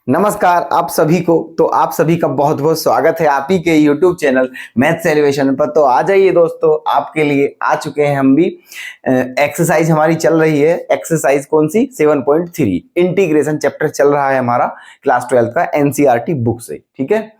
नमस्कार आप सभी को। तो आप सभी का बहुत बहुत स्वागत है आप ही के YouTube चैनल मैथ्स एलिवेशन पर। तो आ जाइए दोस्तों, आपके लिए आ चुके हैं हम भी। एक्सरसाइज हमारी चल रही है। एक्सरसाइज कौन सी? 7.3 इंटीग्रेशन चैप्टर चल रहा है हमारा क्लास 12 का NCERT बुक से। ठीक है,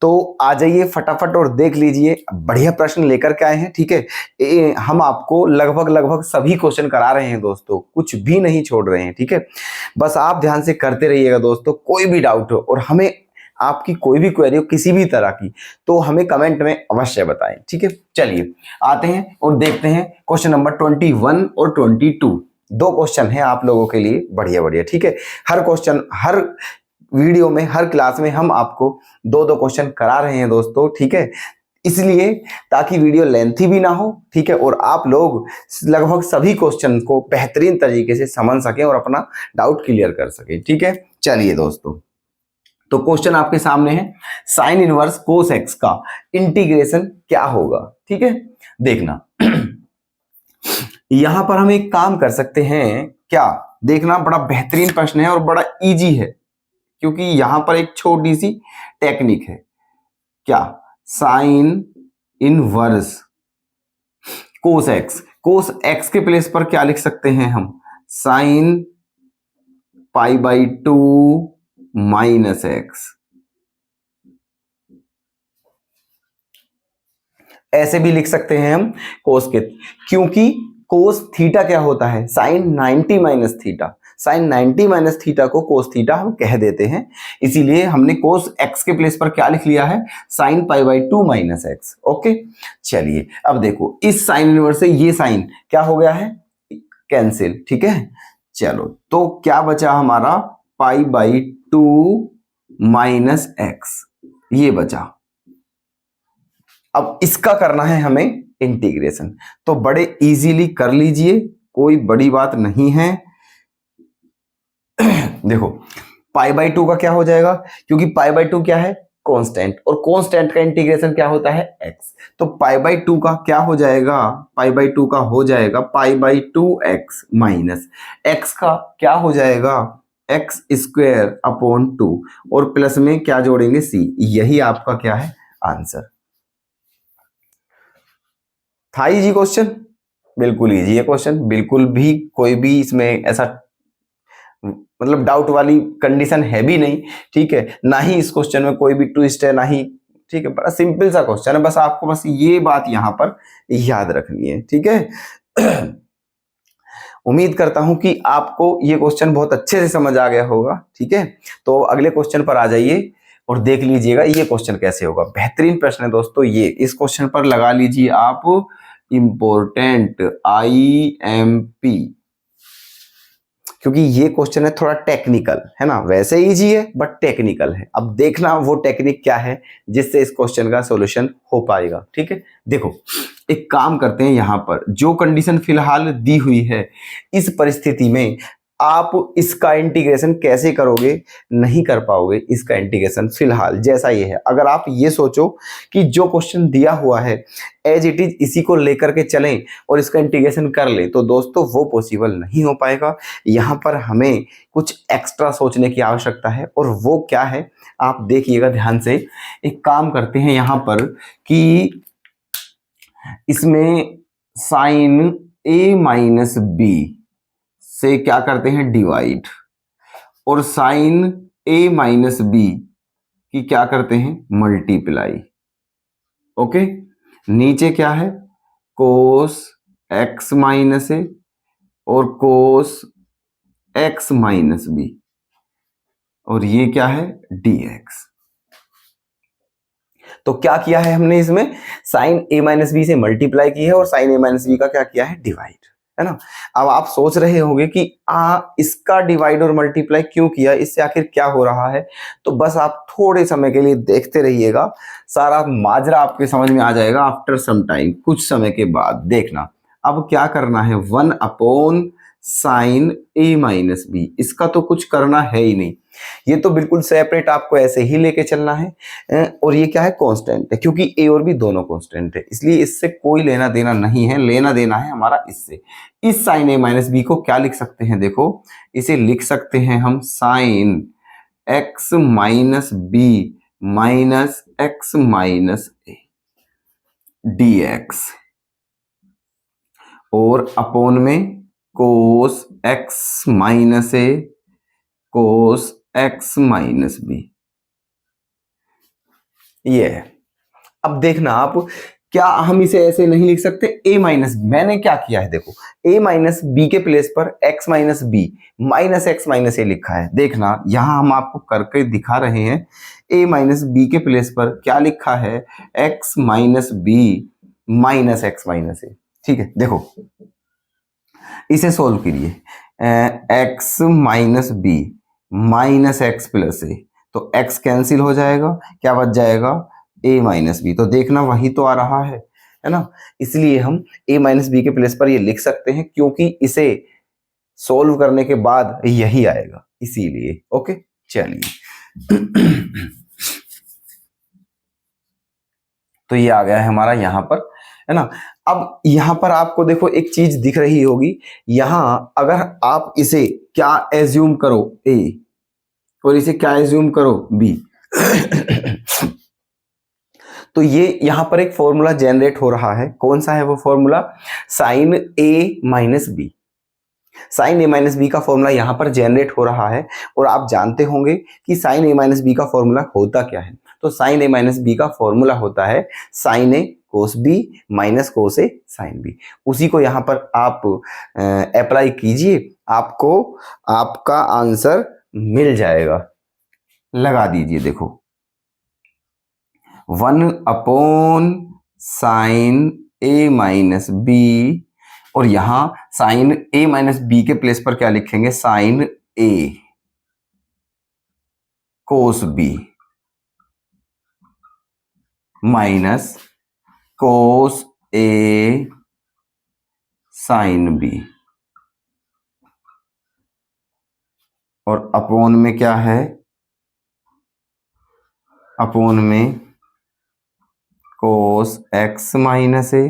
तो आ जाइए फटाफट और देख लीजिए। बढ़िया प्रश्न लेकर के आए हैं। ठीक है, हम आपको लगभग सभी क्वेश्चन करा रहे हैं दोस्तों, कुछ भी नहीं छोड़ रहे हैं। ठीक है, बस आप ध्यान से करते रहिएगा दोस्तों। कोई भी डाउट हो और हमें आपकी कोई भी क्वेरी हो किसी भी तरह की, तो हमें कमेंट में अवश्य बताएं। ठीक है, चलिए आते हैं और देखते हैं क्वेश्चन नंबर 21 और 22। दो क्वेश्चन है आप लोगों के लिए बढ़िया बढ़िया। ठीक है, हर क्वेश्चन हर वीडियो में हर क्लास में हम आपको दो दो क्वेश्चन करा रहे हैं दोस्तों। ठीक है, इसलिए ताकि वीडियो लेंथी भी ना हो। ठीक है, और आप लोग लगभग सभी क्वेश्चन को बेहतरीन तरीके से समझ सकें और अपना डाउट क्लियर कर सकें। ठीक है, चलिए दोस्तों, तो क्वेश्चन आपके सामने है, साइन इनवर्स कोस एक्स का इंटीग्रेशन क्या होगा। ठीक है, देखना यहां पर हम एक काम कर सकते हैं। क्या देखना, बड़ा बेहतरीन प्रश्न है और बड़ा इजी है, क्योंकि यहां पर एक छोटी सी टेक्निक है। क्या? साइन इनवर्स कोस एक्स के प्लेस पर क्या लिख सकते हैं हम? Sine π/2 minus x. ऐसे भी लिख सकते हैं हम कोस के, क्योंकि कोस थीटा क्या होता है? Sine 90 minus theta. Sine 90 minus theta को कोस थीटा हम कह देते हैं, इसीलिए हमने कोस एक्स के प्लेस पर क्या लिख लिया है? Sign π/2 minus x. ओके, चलिए अब देखो, इस साइन इनवर्स से ये साइन क्या हो गया है? कैंसिल। ठीक है, चलो तो क्या बचा हमारा? π/2 माइनस एक्स, ये बचा। अब इसका करना है हमें इंटीग्रेशन, तो बड़े इजीली कर लीजिए, कोई बड़ी बात नहीं है। देखो π/2 का क्या हो जाएगा? क्योंकि π/2 क्या है? कांस्टेंट, और कांस्टेंट का इंटीग्रेशन क्या होता है? x। तो π/2 का क्या हो जाएगा? π/2 का हो जाएगा π/2x माइनस x का क्या हो जाएगा? x² / 2, और प्लस में क्या जोड़ेंगे? c। यही आपका क्या है? आंसर। था इजी क्वेश्चन, बिल्कुल इजी है क्वेश्चन, बिल्कुल भी कोई भी इसमें ऐसा मतलब डाउट वाली कंडीशन है भी नहीं। ठीक है, ना ही इस क्वेश्चन में कोई भी ट्विस्ट है, ना ही। ठीक है, बड़ा सिंपल सा क्वेश्चन है, बस आपको बस ये बात यहां पर याद रखनी है। ठीक है, उम्मीद करता हूं कि आपको ये क्वेश्चन बहुत अच्छे से समझ आ गया होगा। ठीक है, तो अगले क्वेश्चन पर आ जाइए और देख लीजिएगा ये क्वेश्चन कैसे होगा। बेहतरीन प्रश्न है दोस्तों ये। इस क्वेश्चन पर लगा लीजिए आप इंपॉर्टेंट IMP, क्योंकि ये क्वेश्चन है थोड़ा टेक्निकल, है ना? वैसे इजी है बट टेक्निकल है। अब देखना वो टेक्निक क्या है जिससे इस क्वेश्चन का सॉल्यूशन हो पाएगा। ठीक है, देखो एक काम करते हैं, यहां पर जो कंडीशन फिलहाल दी हुई है, इस परिस्थिति में आप इसका इंटीग्रेशन कैसे करोगे? नहीं कर पाओगे इसका इंटीग्रेशन फिलहाल जैसा ये है। अगर आप ये सोचो कि जो क्वेश्चन दिया हुआ है एज इट इज इसी को लेकर के चलें और इसका इंटीग्रेशन कर लें, तो दोस्तों वो पॉसिबल नहीं हो पाएगा। यहाँ पर हमें कुछ एक्स्ट्रा सोचने की आवश्यकता है, और वो क्या है आप देखिएगा ध्यान से। एक काम करते हैं यहाँ पर कि इसमें साइन A-B से क्या करते हैं? डिवाइड, और साइन A-B की क्या करते हैं? मल्टीप्लाई। ओके, नीचे क्या है? कोस x माइनस ए और कोस x माइनस बी, और ये क्या है? dx। तो क्या किया है हमने? इसमें साइन A-B से मल्टीप्लाई की है और साइन A-B का क्या किया है? डिवाइड, है ना? अब आप सोच रहे होंगे कि इसका डिवाइड और मल्टीप्लाई क्यों किया, इससे आखिर क्या हो रहा है? तो बस आप थोड़े समय के लिए देखते रहिएगा, सारा माजरा आपके समझ में आ जाएगा आफ्टर सम टाइम, कुछ समय के बाद। देखना अब क्या करना है, 1 साइन A-B, इसका तो कुछ करना है ही नहीं, ये तो बिल्कुल सेपरेट आपको ऐसे ही लेके चलना है। और ये क्या है? कांस्टेंट है, क्योंकि ए और बी दोनों कांस्टेंट है, इसलिए इससे कोई लेना देना नहीं है। लेना देना है हमारा इससे। इस साइन A-B को क्या लिख सकते हैं? देखो इसे लिख सकते हैं हम sine x minus b minus x minus a d x, और अपोन में cos x minus a cos x minus b, ये है। अब देखना आप, क्या हम इसे ऐसे नहीं लिख सकते a माइनस बी? मैंने क्या किया है देखो, a माइनस बी के प्लेस पर x minus b minus x minus a लिखा है। देखना यहां हम आपको करके दिखा रहे हैं, a माइनस बी के प्लेस पर क्या लिखा है, x minus b minus x minus a. ठीक है, देखो इसे सोल्व कीजिए, x minus b minus x plus a, तो x कैंसिल हो जाएगा, क्या बच जाएगा, a माइनस बी। तो देखना वही तो आ रहा है ना, इसलिए हम a माइनस बी के प्लेस पर ये लिख सकते हैं, क्योंकि इसे सोल्व करने के बाद यही आएगा, इसीलिए। ओके, चलिए तो ये आ गया है हमारा यहां पर, है ना। अब यहां पर आपको देखो एक चीज दिख रही होगी, यहां अगर आप इसे क्या एज्यूम करो a और इसे क्या एज्यूम करो b तो ये यहां पर एक फॉर्मूला जनरेट हो रहा है। कौन सा है वो formula, sine a minus b. Sine a minus b का फॉर्मूला यहां पर जनरेट हो रहा है, और आप जानते होंगे कि साइन ए माइनस बी का फॉर्मूला होता क्या है। तो साइन ए माइनस बी का फॉर्मूला होता है साइन ए कोस बी माइनस कोस ए साइन बी। उसी को यहां पर आप अप्लाई कीजिए, आपको आपका आंसर मिल जाएगा। लगा दीजिए, देखो 1 साइन ए माइनस बी, और यहां साइन ए माइनस बी के प्लेस पर क्या लिखेंगे, साइन ए कोस बी माइनस कोस ए साइन बी, और अपोन में क्या है, अपोन में cos x minus a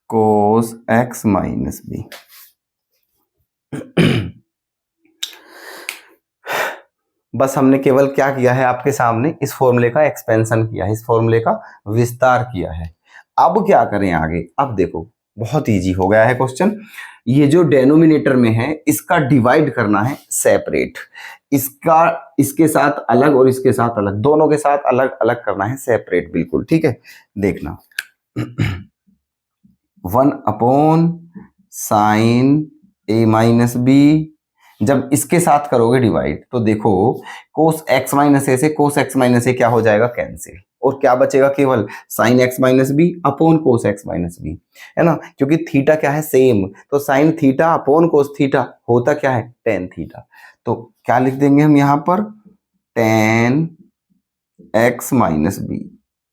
cos x minus B. बस हमने केवल क्या किया है, आपके सामने इस फॉर्मूले का एक्सपेंशन किया है, इस फॉर्मूले का विस्तार किया है। अब क्या करें आगे, अब देखो बहुत इजी हो गया है क्वेश्चन। ये जो डेनोमिनेटर में है इसका डिवाइड करना है सेपरेट, इसका इसके साथ अलग और इसके साथ अलग, दोनों के साथ अलग अलग करना है सेपरेट, बिल्कुल ठीक है। देखना 1 साइन ए माइनस बी, जब इसके साथ करोगे डिवाइड तो देखो कोस एक्स माइनस ए से कोस एक्स माइनस ए क्या हो जाएगा, कैंसिल, और क्या बचेगा, केवल sine x minus b upon cos x minus b, है ना। क्योंकि थीटा क्या है, सेम, तो sine theta upon cos theta होता क्या है, टेन थीटा। तो क्या लिख देंगे हम यहाँ पर, tan x minus b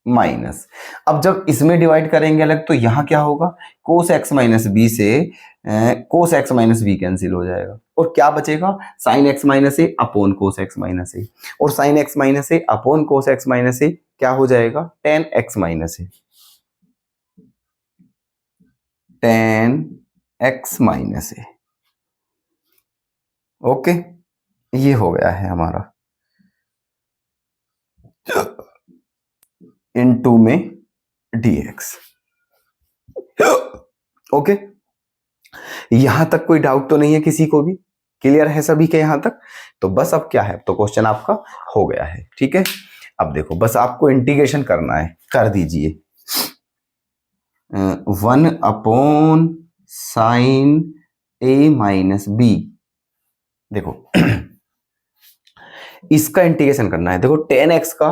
minus, अब जब इसमें डिवाइड करेंगे अलग तो यहां क्या होगा, कोस एक्स माइनस बी से cos x minus b cancel हो जाएगा, और क्या बचेगा, sine x minus a upon cos x minus a, और sine x minus a upon cos x minus a क्या हो जाएगा, tan x minus a, tan x minus a. Okay, ये हो गया है हमारा इनटू में dx। ओके, यहां तक कोई डाउट तो नहीं है किसी को भी, क्लियर है सभी के यहां तक। तो बस अब क्या है, तो क्वेश्चन आपका हो गया है, ठीक है। अब देखो बस आपको इंटीग्रेशन करना है, कर दीजिए 1 साइन ए माइनस बी, देखो इसका इंटीग्रेशन करना है। देखो 10x का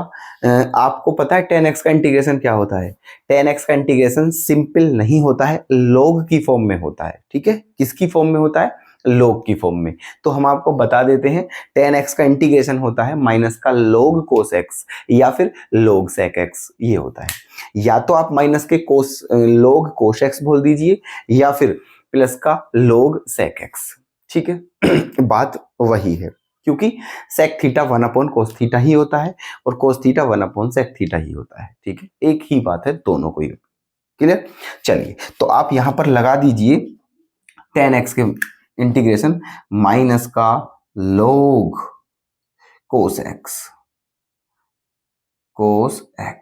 आपको पता है 10x का इंटीग्रेशन क्या होता है, 10x का इंटीग्रेशन सिंपल नहीं होता है, लॉग की फॉर्म में होता है, ठीक है। किसकी फॉर्म में होता है, लॉग की फॉर्म में। तो हम आपको बता देते हैं 10x का इंटीग्रेशन होता है माइनस का लॉग कोस एक्स या फिर लॉग सेक एक्स, ये होता है। या तो आप माइनस के कोस लॉग कोस एक्स बोल दीजिए, या फिर प्लस का लॉग सेक एक्स, ठीक है। बात वही है, क्योंकि sec theta 1 upon cos theta ही होता है, और cos theta 1 upon sec theta ही होता है, ठीक है। एक ही बात है दोनों को, क्लियर। चलिए तो आप यहां पर लगा दीजिए 10x के इंटीग्रेशन माइनस का log cos x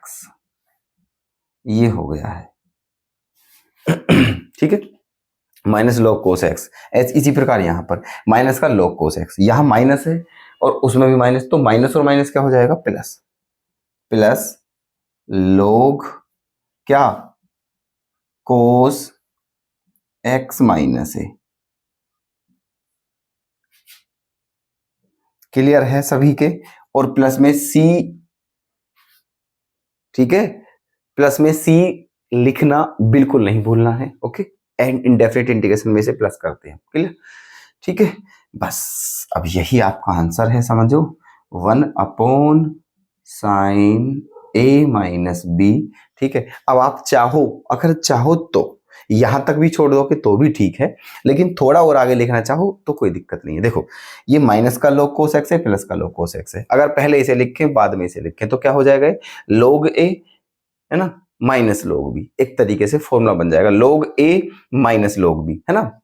ये हो गया है। ठीक है, माइनस log cos x। इसी प्रकार यहां पर माइनस का log cos x, यहां माइनस है और उसमें भी माइनस, तो माइनस और माइनस क्या हो जाएगा, प्लस। प्लस log क्या, cos x माइनस है। क्लियर है सभी के? और प्लस में c, ठीक है, प्लस में c लिखना बिल्कुल नहीं भूलना है। ओके, एंड इंडेफिनिट इंटीग्रेशन में से प्लस करते हैं। क्लियर? ठीक है, बस अब यही आपका आंसर है, समझो, 1/sin a माइनस बी। ठीक है, अब आप चाहो, अगर चाहो तो यहां तक भी छोड़ दोगे तो भी ठीक है, लेकिन थोड़ा और आगे लिखना चाहो तो कोई दिक्कत नहीं है। देखो, ये माइनस का log cos x है, प्लस का log cos x है। अगर पहले इसे लिखें बाद में इसे लिखें तो क्या हो जाएगा, log a है ना माइनस log b, एक तरीके से फॉर्मूला बन जाएगा, log a minus log b, है ना।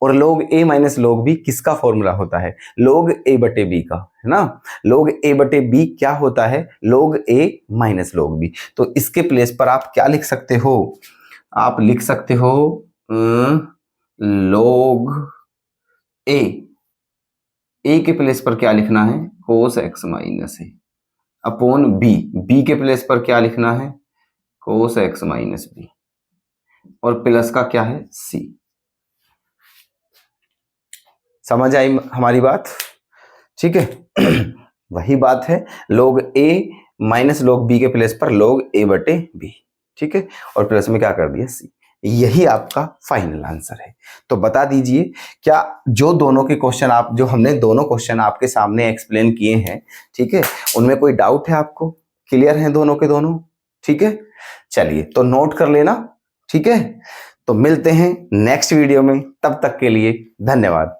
और log a minus log b किसका फॉर्मूला होता है, log a बटे b का, है ना। log a बटे b क्या होता है, log a minus log b। तो इसके प्लेस पर आप क्या लिख सकते हो, आप लिख सकते हो log a के प्लेस पर क्या लिखना है, cos x माइनस है, अपॉन b के प्लेस पर क्या लिखना है, cos x माइनस b, और प्लस का क्या है, c। समझ आई हमारी बात? ठीक है, वही बात है, log a minus log b के प्लेस पर log a बटे b। ठीक है, और प्लस में क्या कर दिया, c। यही आपका फाइनल आंसर है। तो बता दीजिए, क्या जो दोनों के क्वेश्चन जो हमने दोनों क्वेश्चन आपके सामने एक्सप्लेन किए हैं, ठीक है, उनमें कोई डाउट है आपको, क्लियर है दोनों के दोनों? ठीक है, चलिए तो नोट कर लेना। ठीक है, तो मिलते हैं नेक्स्ट वीडियो में, तब तक के लिए धन्यवाद।